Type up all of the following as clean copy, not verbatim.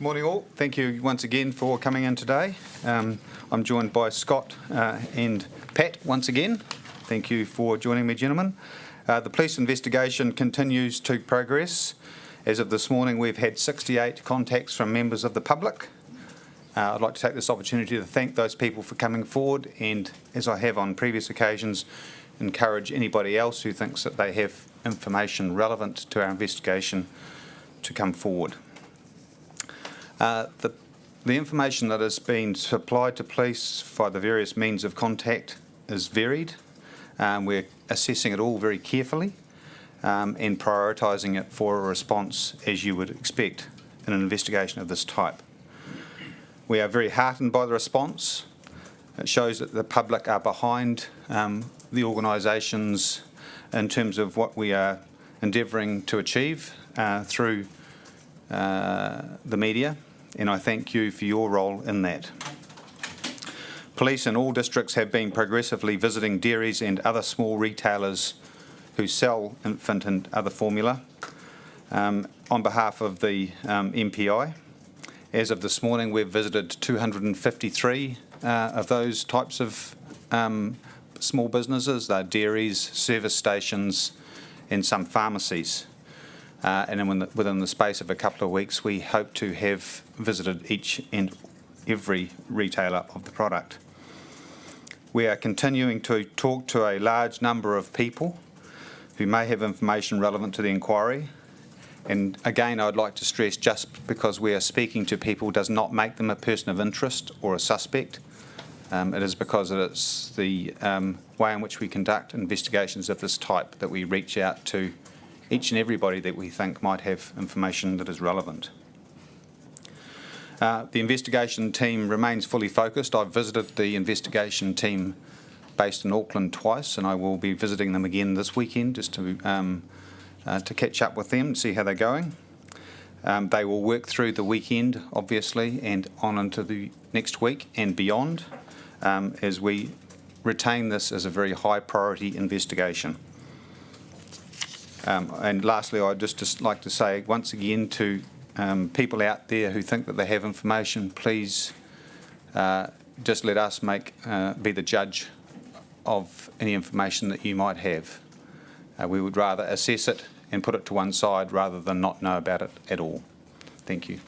Morning all. Thank you once again for coming in today. I'm joined by Scott and Pat once again. Thank you for joining me, gentlemen. The police investigation continues to progress. As of this morning, we've had 68 contacts from members of the public. I'd like to take this opportunity to thank those people for coming forward and, as I have on previous occasions, encourage anybody else who thinks that they have information relevant to our investigation to come forward. The information that has been supplied to police by the various means of contact is varied. We're assessing it all very carefully and prioritising it for a response as you would expect in an investigation of this type. We are very heartened by the response. It shows that the public are behind the organisations in terms of what we are endeavouring to achieve through the media, and I thank you for your role in that. Police in all districts have been progressively visiting dairies and other small retailers who sell infant and other formula on behalf of the MPI. As of this morning, we've visited 253 of those types of small businesses. They're dairies, service stations and some pharmacies. And then within the space of a couple of weeks, we hope to have visited each and every retailer of the product. We are continuing to talk to a large number of people who may have information relevant to the inquiry. And again, I'd like to stress, just because we are speaking to people does not make them a person of interest or a suspect. It is because it's the way in which we conduct investigations of this type that we reach out to each and everybody that we think might have information that is relevant. The investigation team remains fully focused. I've visited the investigation team based in Auckland twice, and I will be visiting them again this weekend just to catch up with them and see how they're going. They will work through the weekend, obviously, and on into the next week and beyond, as we retain this as a very high priority investigation. And lastly, I'd just like to say once again to people out there who think that they have information, please just let us be the judge of any information that you might have. We would rather assess it and put it to one side rather than not know about it at all. Thank you.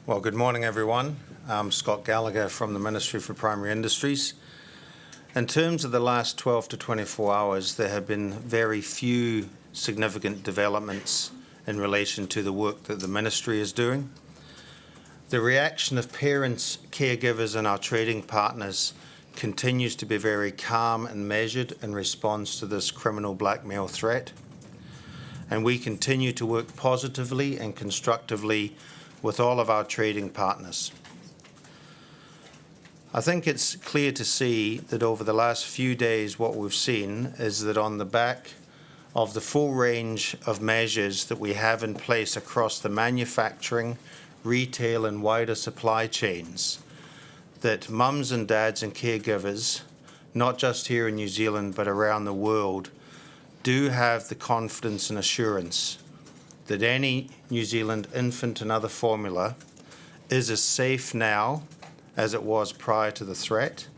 Well, good morning, everyone. I'm Scott Gallacher from the Ministry for Primary Industries. In terms of the last 12 to 24 hours, there have been very few significant developments in relation to the work that the Ministry is doing. The reaction of parents, caregivers and our trading partners continues to be very calm and measured in response to this criminal blackmail threat. And we continue to work positively and constructively with all of our trading partners. I think it's clear to see that over the last few days what we've seen is that on the back of the full range of measures that we have in place across the manufacturing, retail and wider supply chains, that mums and dads and caregivers, not just here in New Zealand but around the world, do have the confidence and assurance that any New Zealand infant and other formula is as safe now as it was prior to the threat,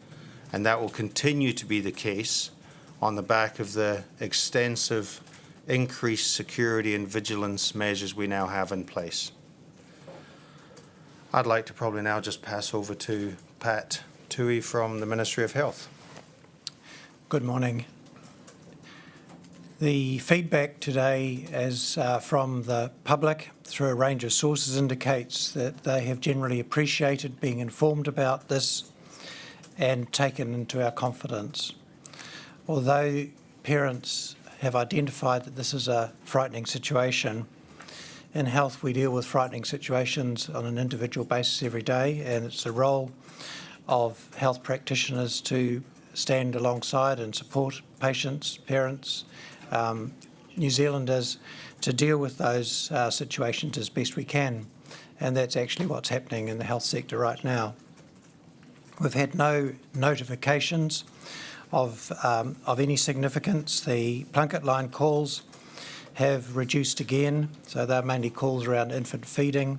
and that will continue to be the case on the back of the extensive increased security and vigilance measures we now have in place. I'd like to probably now just pass over to Pat Tuohy from the Ministry of Health. Good morning. The feedback today as from the public through a range of sources indicates that they have generally appreciated being informed about this and taken into our confidence. Although parents have identified that this is a frightening situation, in health we deal with frightening situations on an individual basis every day, and it's the role of health practitioners to stand alongside and support patients, parents, New Zealanders to deal with those situations as best we can, and that's actually what's happening in the health sector right now. We've had no notifications of any significance. The Plunket line calls have reduced again, so they're mainly calls around infant feeding,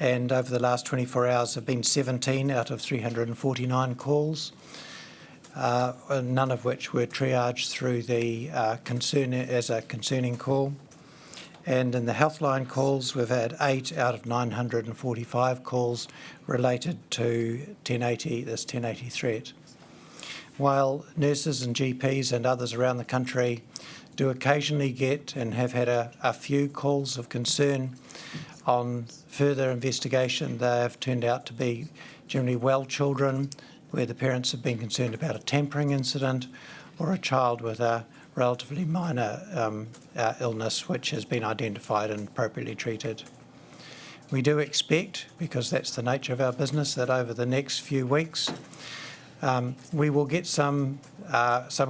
and over the last 24 hours have been 17 out of 349 calls, none of which were triaged through the concerning call. And in the Healthline calls, we've had 8 out of 945 calls related to 1080, this 1080 threat. While nurses and GPs and others around the country do occasionally get and have had a few calls of concern on further investigation, they have turned out to be generally well children where the parents have been concerned about a tampering incident or a child with a relatively minor illness which has been identified and appropriately treated. We do expect, because that's the nature of our business, that over the next few weeks we will get some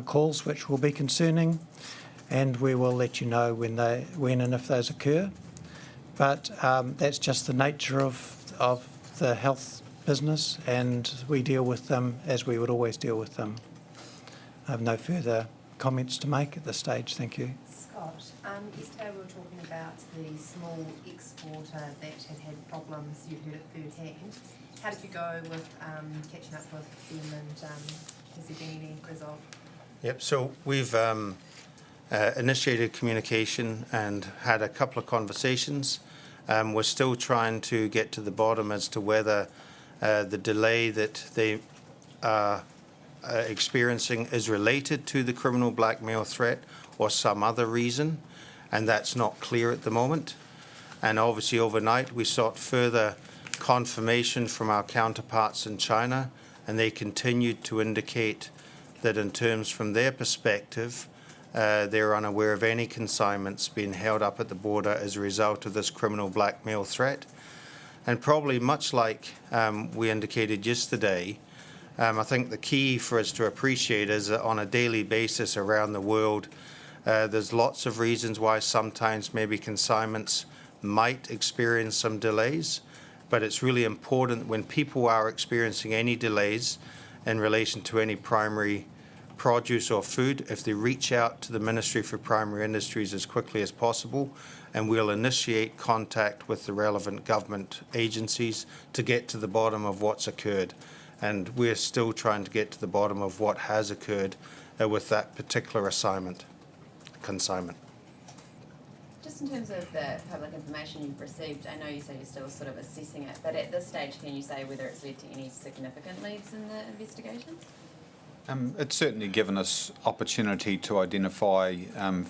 calls which will be concerning, and we will let you know when and if those occur. But that's just the nature of the health business, and we deal with them as we would always deal with them. I have no further comments to make at this stage. Thank you. Scott, yesterday we were talking about the small exporter that had problems. You heard it firsthand. How did you go with catching up with them, and has there been any result? Yep, so we've initiated communication and had a couple of conversations. We're still trying to get to the bottom as to whether the delay that they are experiencing is related to the criminal blackmail threat or some other reason, and that's not clear at the moment. And obviously overnight we sought further confirmation from our counterparts in China, and they continued to indicate that in terms from their perspective, they're unaware of any consignments being held up at the border as a result of this criminal blackmail threat. And probably much like we indicated yesterday, I think the key for us to appreciate is that on a daily basis around the world, there's lots of reasons why sometimes maybe consignments might experience some delays, but it's really important when people are experiencing any delays in relation to any primary produce or food, if they reach out to the Ministry for Primary Industries as quickly as possible, and we'll initiate contact with the relevant government agencies to get to the bottom of what's occurred. And we're still trying to get to the bottom of what has occurred with that particular consignment. Just in terms of the public information you've received, I know you say you're still sort of assessing it, but at this stage, can you say whether it's led to any significant leads in the investigation? It's certainly given us opportunity to identify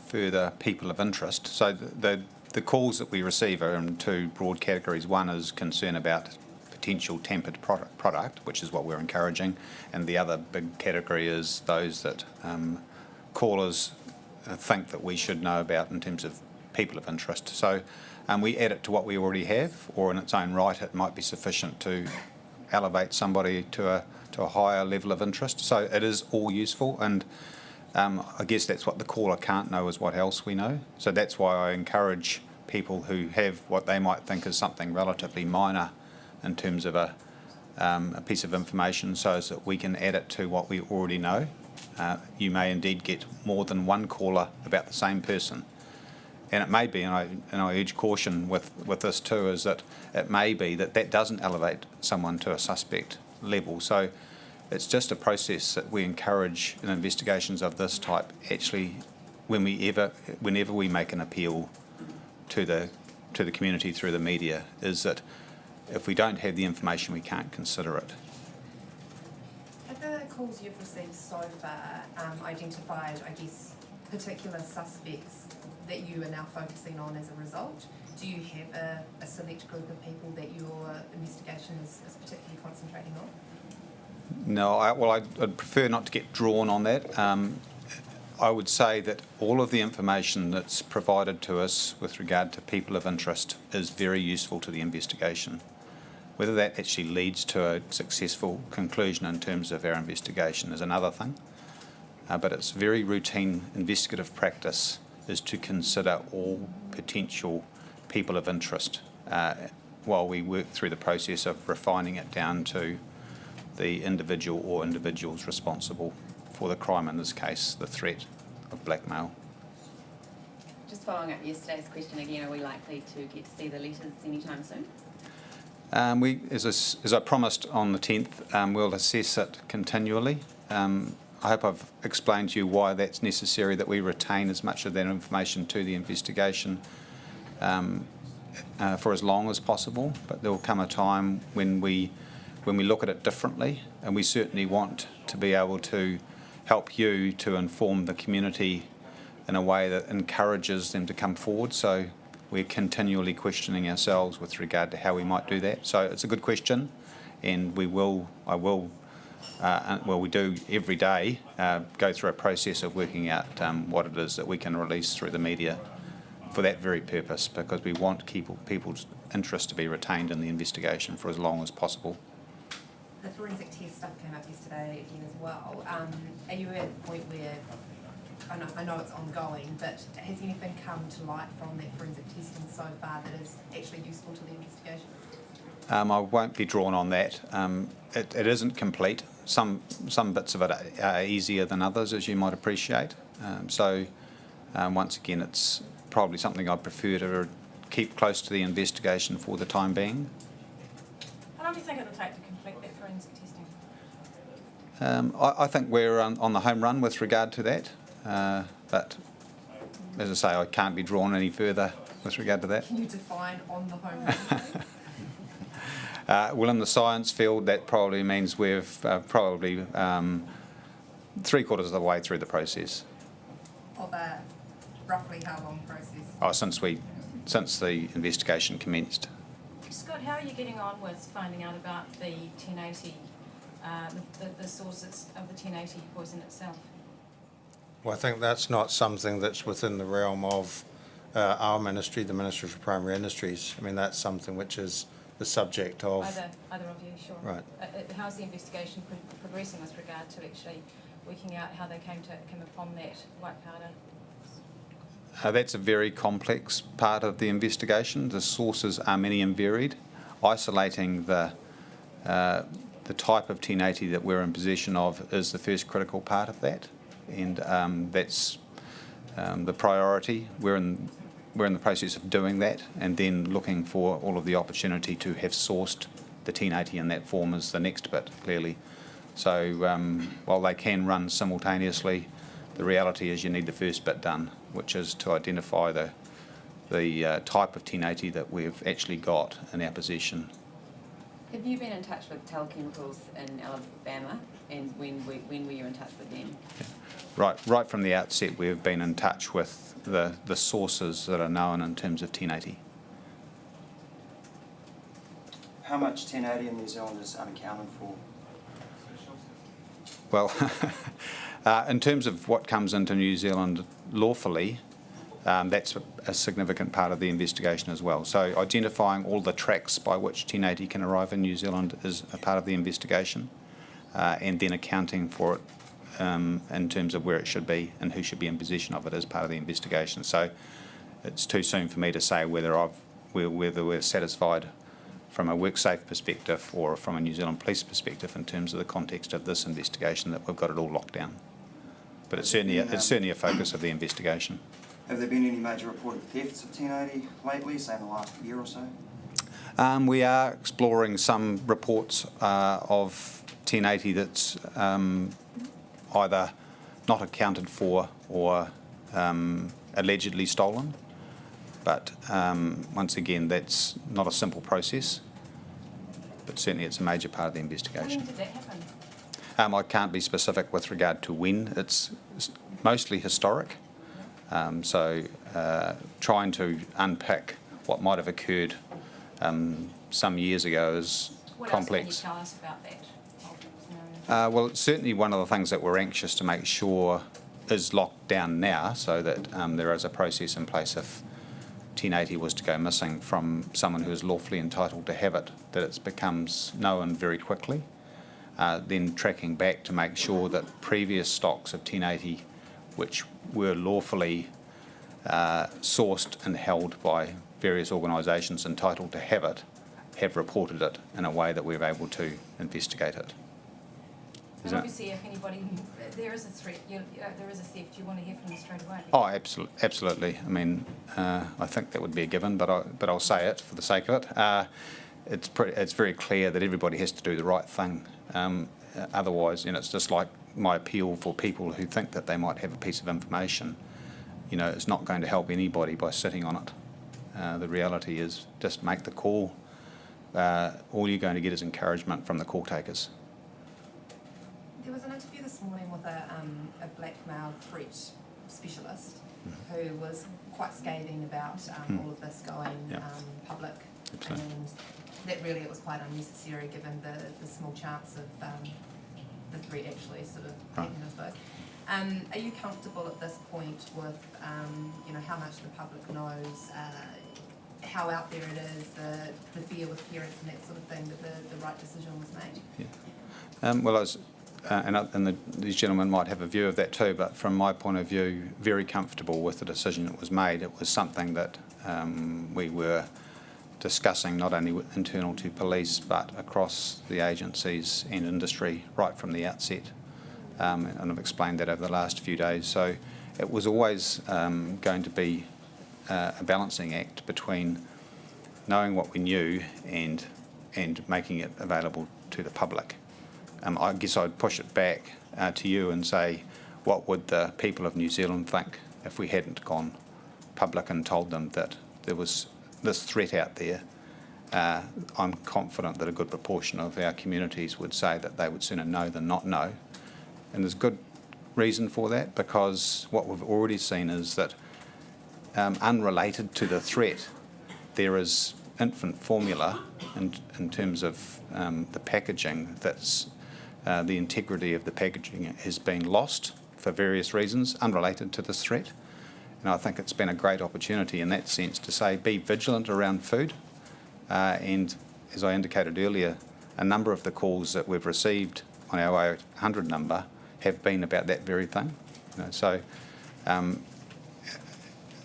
further people of interest. So the calls that we receive are in two broad categories. One is concern about potential tampered product, which is what we're encouraging, and the other big category is those that callers think that we should know about in terms of people of interest. So we add it to what we already have, or in its own right it might be sufficient to elevate somebody to a higher level of interest. So it is all useful, and I guess that's what the caller can't know is what else we know. So that's why I encourage people who have what they might think is something relatively minor in terms of a piece of information, so as that we can add it to what we already know. You may indeed get more than one caller about the same person. And it may be, and I urge caution with this too, is that it may be that doesn't elevate someone to a suspect level. So it's just a process that we encourage in investigations of this type. Actually, whenever we make an appeal to the community through the media, is that if we don't have the information, we can't consider it. Have the calls you've received so far identified, I guess, particular suspects that you are now focusing on as a result? Do you have a select group of people that your investigation is particularly concentrating on? No, I'd prefer not to get drawn on that. I would say that all of the information that's provided to us with regard to people of interest is very useful to the investigation. Whether that actually leads to a successful conclusion in terms of our investigation is another thing. But it's very routine investigative practice is to consider all potential people of interest while we work through the process of refining it down to the individual or individuals responsible for the crime, in this case, the threat of blackmail. Just following up yesterday's question again, are we likely to get to see the letters anytime soon? As I promised on the 10th, we'll assess it continually. I hope I've explained to you why that's necessary, that we retain as much of that information to the investigation for as long as possible. But there will come a time when we look at it differently, and we certainly want to be able to help you to inform the community in a way that encourages them to come forward. So we're continually questioning ourselves with regard to how we might do that. So it's a good question, and we do every day go through a process of working out what it is that we can release through the media for that very purpose, because we want people's interest to be retained in the investigation for as long as possible. The forensic test stuff came up yesterday again as well. Are you at a point where, I know it's ongoing, but has anything come to light from that forensic testing so far that is actually useful to the investigation? I won't be drawn on that. It isn't complete. Some bits of it are easier than others, as you might appreciate. Once again, it's probably something I'd prefer to keep close to the investigation for the time being. How long do you think it'll take to complete that forensic testing? I think we're on the home run with regard to that, but as I say, I can't be drawn any further with regard to that. Can you define on the home run? Well, in the science field, that probably means we've probably 3/4 of the way through the process. Of a roughly how long process? Oh, since the investigation commenced. Scott, how are you getting on with finding out about the 1080, the sources of the 1080 poison itself? Well, I think that's not something that's within the realm of our ministry, the Ministry for Primary Industries. I mean, that's something which is the subject of... Either of you, sure. Right. How's the investigation progressing with regard to actually working out how they came upon that white powder? That's a very complex part of the investigation. The sources are many and varied. Isolating the type of 1080 that we're in possession of is the first critical part of that, and that's the priority. We're in the process of doing that, and then looking for all of the opportunity to have sourced the 1080 in that form is the next bit, clearly. So while they can run simultaneously, the reality is you need the first bit done, which is to identify the type of 1080 that we've actually got in our possession. Have you been in touch with Chemicals in Alabama, and when were you in touch with them? Yeah. Right from the outset, we've been in touch with the sources that are known in terms of 1080. How much 1080 in New Zealand is unaccounted for? Well, in terms of what comes into New Zealand lawfully, that's a significant part of the investigation as well. So identifying all the tracks by which 1080 can arrive in New Zealand is a part of the investigation, and then accounting for it in terms of where it should be and who should be in possession of it as part of the investigation. So it's too soon for me to say whether we're satisfied from a WorkSafe perspective or from a New Zealand Police perspective in terms of the context of this investigation, that we've got it all locked down. But it's certainly a focus of the investigation. Have there been any major reported thefts of 1080 lately, say in the last year or so? We are exploring some reports of 1080 that's either not accounted for or allegedly stolen. But once again, that's not a simple process, but certainly it's a major part of the investigation. When did that happen? I can't be specific with regard to when. It's mostly historic, so trying to unpick what might have occurred some years ago is complex. What else can you tell us about that? Well, it's certainly one of the things that we're anxious to make sure is locked down now, so that there is a process in place if 1080 was to go missing from someone who is lawfully entitled to have it, that it becomes known very quickly. Then tracking back to make sure that previous stocks of 1080, which were lawfully sourced and held by various organisations entitled to have it, have reported it in a way that we're able to investigate it. And obviously, if anybody, there is a threat, there is a theft, you want to hear from them straight away. Oh, absolutely. I mean, I think that would be a given, but I'll say it for the sake of it. It's very clear that everybody has to do the right thing. Otherwise, it's just like my appeal for people who think that they might have a piece of information. It's not going to help anybody by sitting on it. The reality is just make the call. All you're going to get is encouragement from the call takers. There was an interview this morning with a blackmail threat specialist who was quite scathing about all of this going public, Absolutely. and that really it was quite unnecessary given the small chance of the threat actually sort of happening, I suppose. Are you comfortable at this point with how much the public knows, how out there it is, the fear with parents and that sort of thing, that the right decision was made? Yeah. Well, I was, these gentlemen might have a view of that too, but from my point of view, very comfortable with the decision that was made. It was something that we were discussing not only internal to police but across the agencies and industry right from the outset. And I've explained that over the last few days. So it was always going to be a balancing act between knowing what we knew and making it available to the public. I guess I'd push it back to you and say, what would the people of New Zealand think if we hadn't gone public and told them that there was this threat out there? I'm confident that a good proportion of our communities would say that they would sooner know than not know. And there's good reason for that, because what we've already seen is that unrelated to the threat, there is infant formula in terms of the packaging that's the integrity of the packaging has been lost for various reasons unrelated to this threat. And I think it's been a great opportunity in that sense to say be vigilant around food. And as I indicated earlier, a number of the calls that we've received on our 0800 number have been about that very thing. And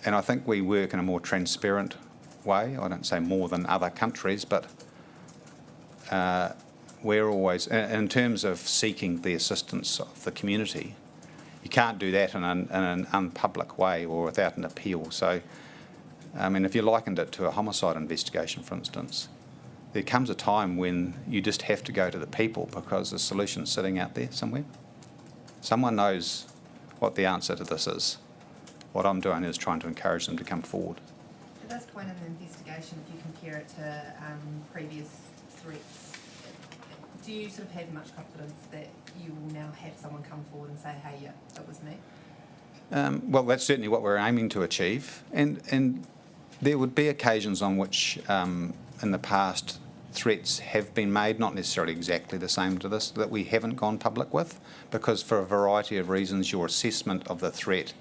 I think we work in a more transparent way. I don't say more than other countries, but we're always, in terms of seeking the assistance of the community, you can't do that in an unpublic way or without an appeal. So, I mean, if you likened it to a homicide investigation, for instance, there comes a time when you just have to go to the people because the solution's sitting out there somewhere. Someone knows what the answer to this is. What I'm doing is trying to encourage them to come forward. At this point in the investigation, if you compare it to previous threats, do you sort of have much confidence that you will now have someone come forward and say, hey, yeah, that was me? Well, that's certainly what we're aiming to achieve. And there would be occasions on which, in the past, threats have been made, not necessarily exactly the same to this, that we haven't gone public with, because for a variety of reasons, your assessment of the threat,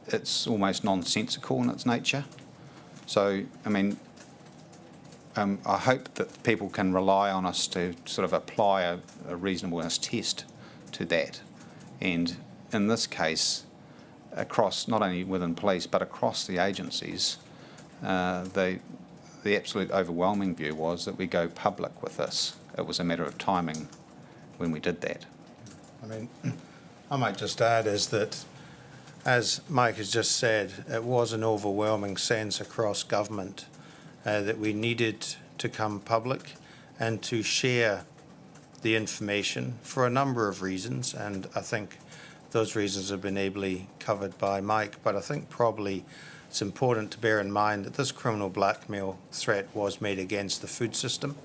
it's almost nonsensical in its nature. So, I mean, I hope that people can rely on us to sort of apply a reasonableness test to that. And in this case, across, not only within police, but across the agencies, the absolute overwhelming view was that we go public with this. It was a matter of timing when we did that. I mean, I might just add is that, as Mike has just said, it was an overwhelming sense across government that we needed to come public and to share the information for a number of reasons, and I think those reasons have been ably covered by Mike, but I think probably it's important to bear in mind that this criminal blackmail threat was made against the food system.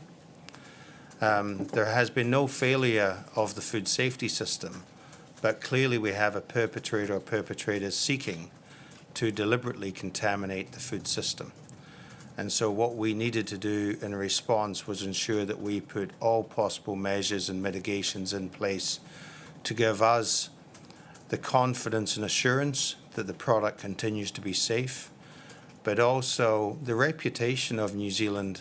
There has been no failure of the food safety system, but clearly we have a perpetrator or perpetrators seeking to deliberately contaminate the food system. And so what we needed to do in response was ensure that we put all possible measures and mitigations in place to give us the confidence and assurance that the product continues to be safe, but also the reputation of New Zealand,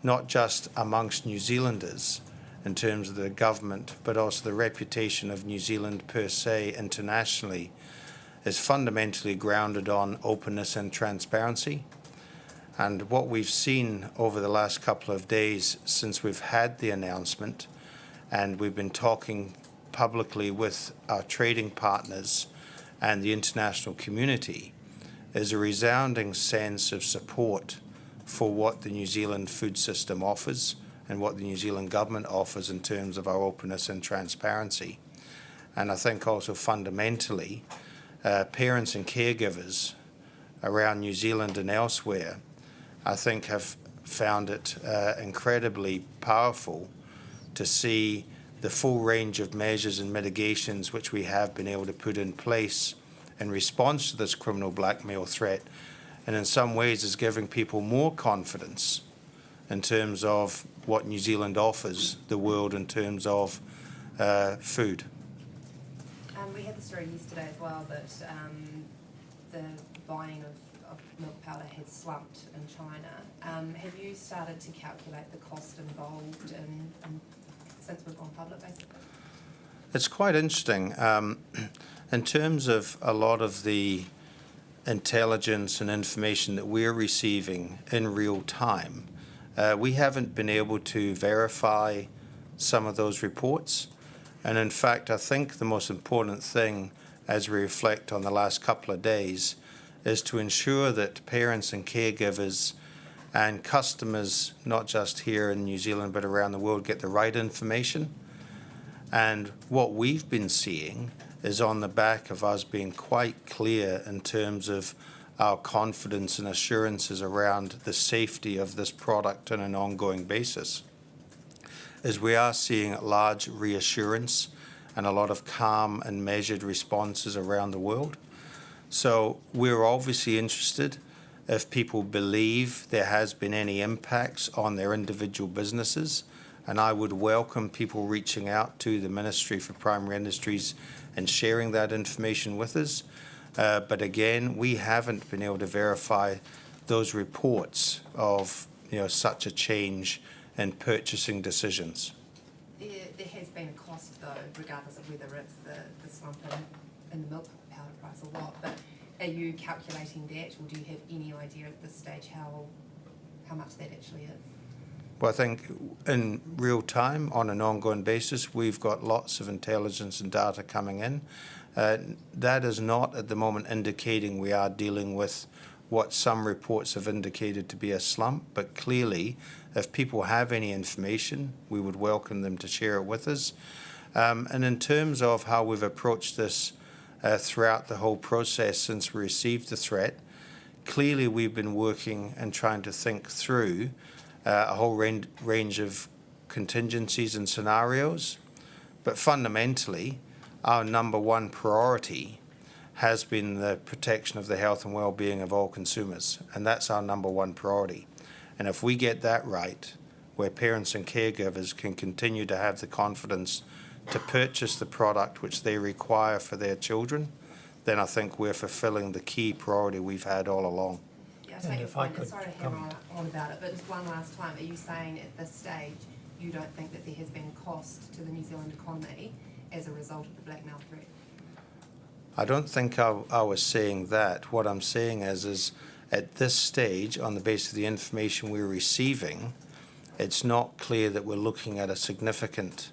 not just amongst New Zealanders in terms of the government, but also the reputation of New Zealand per se internationally, is fundamentally grounded on openness and transparency. And what we've seen over the last couple of days since we've had the announcement, and we've been talking publicly with our trading partners and the international community is a resounding sense of support for what the New Zealand food system offers and what the New Zealand government offers in terms of our openness and transparency. And I think also fundamentally, parents and caregivers around New Zealand and elsewhere, I think have found it incredibly powerful to see the full range of measures and mitigations which we have been able to put in place in response to this criminal blackmail threat, and in some ways is giving people more confidence in terms of what New Zealand offers the world in terms of food. We had the story yesterday as well that the buying of milk powder has slumped in China. Have you started to calculate the cost involved in since we've gone public, basically? It's quite interesting. In terms of a lot of the intelligence and information that we're receiving in real time, we haven't been able to verify some of those reports. And in fact, I think the most important thing as we reflect on the last couple of days is to ensure that parents and caregivers and customers, not just here in New Zealand but around the world, get the right information. And what we've been seeing is on the back of us being quite clear in terms of our confidence and assurances around the safety of this product on an ongoing basis, is we are seeing large reassurance and a lot of calm and measured responses around the world. So we're obviously interested if people believe there has been any impacts on their individual businesses, and I would welcome people reaching out to the Ministry for Primary Industries and sharing that information with us. But again, we haven't been able to verify those reports of such a change in purchasing decisions. There has been a cost, though, regardless of whether it's the slump in the milk powder price or what. But are you calculating that, or do you have any idea at this stage how much that actually is? Well, I think in real time, on an ongoing basis, we've got lots of intelligence and data coming in. That is not at the moment indicating we are dealing with what some reports have indicated to be a slump, but clearly, if people have any information, we would welcome them to share it with us. And in terms of how we've approached this throughout the whole process since we received the threat, clearly we've been working and trying to think through a whole range of contingencies and scenarios. But fundamentally, our number one priority has been the protection of the health and well-being of all consumers, and that's our number one priority. And if we get that right, where parents and caregivers can continue to have the confidence to purchase the product which they require for their children, then I think we're fulfilling the key priority we've had all along. Yeah, I take your point. Sorry to hammer on about it, but just one last time, are you saying at this stage you don't think that there has been cost to the New Zealand economy as a result of the blackmail threat? I don't think I was saying that. What I'm saying is at this stage, on the basis of the information we're receiving, it's not clear that we're looking at a significant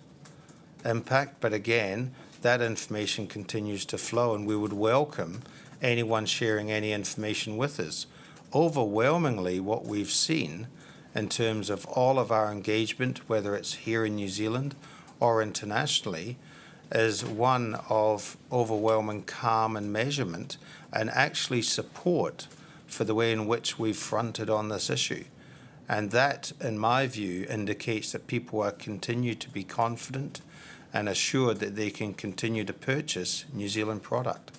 impact. But again, that information continues to flow, and we would welcome anyone sharing any information with us. Overwhelmingly, what we've seen in terms of all of our engagement, whether it's here in New Zealand or internationally, is one of overwhelming calm and measurement and actually support for the way in which we've fronted on this issue. And that, in my view, indicates that people are continue to be confident and assured that they can continue to purchase New Zealand product.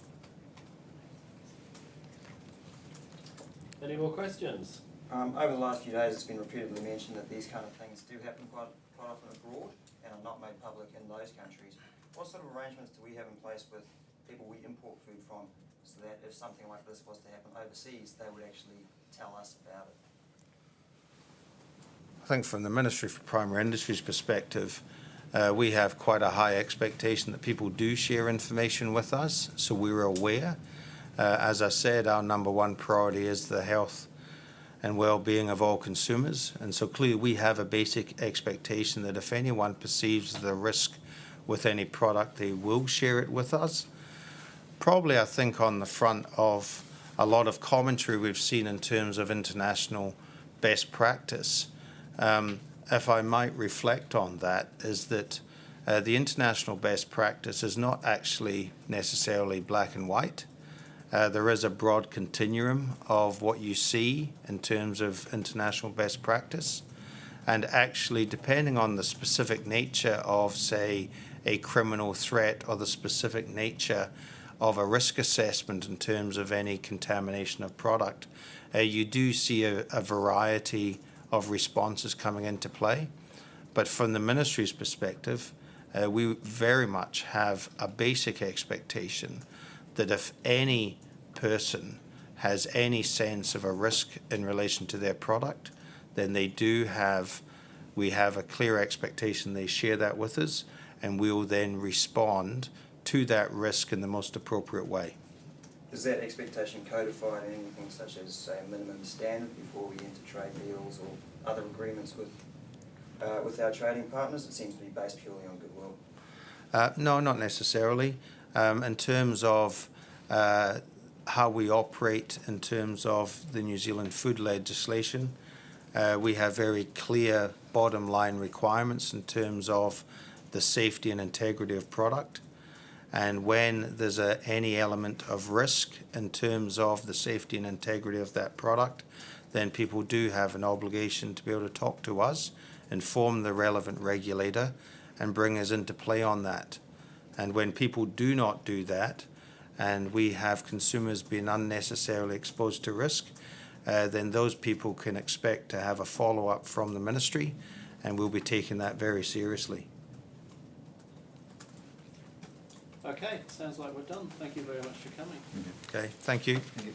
Any more questions? Over the last few days, it's been repeatedly mentioned that these kind of things do happen quite often abroad and are not made public in those countries. What sort of arrangements do we have in place with people we import food from so that if something like this was to happen overseas, they would actually tell us about it? I think from the Ministry for Primary Industries perspective, we have quite a high expectation that people do share information with us, so we're aware. As I said, our number one priority is the health and well-being of all consumers, and so clearly we have a basic expectation that if anyone perceives the risk with any product, they will share it with us. Probably, I think, on the front of a lot of commentary we've seen in terms of international best practice. If I might reflect on that, is that the international best practice is not actually necessarily black and white. There is a broad continuum of what you see in terms of international best practice. And actually, depending on the specific nature of, say, a criminal threat or the specific nature of a risk assessment in terms of any contamination of product, you do see a variety of responses coming into play. But from the ministry's perspective, we very much have a basic expectation that if any person has any sense of a risk in relation to their product, then we have a clear expectation they share that with us, and we will then respond to that risk in the most appropriate way. Is that expectation codified in anything such as, say, a minimum standard before we enter trade deals or other agreements with our trading partners? It seems to be based purely on goodwill. No, not necessarily. In terms of how we operate in terms of the New Zealand food legislation, we have very clear bottom line requirements in terms of the safety and integrity of product. And when there's any element of risk in terms of the safety and integrity of that product, then people do have an obligation to be able to talk to us, inform the relevant regulator, and bring us into play on that. And when people do not do that, and we have consumers being unnecessarily exposed to risk, then those people can expect to have a follow-up from the ministry, and we'll be taking that very seriously. Okay, sounds like we're done. Thank you very much for coming. Okay, thank you. Thank you.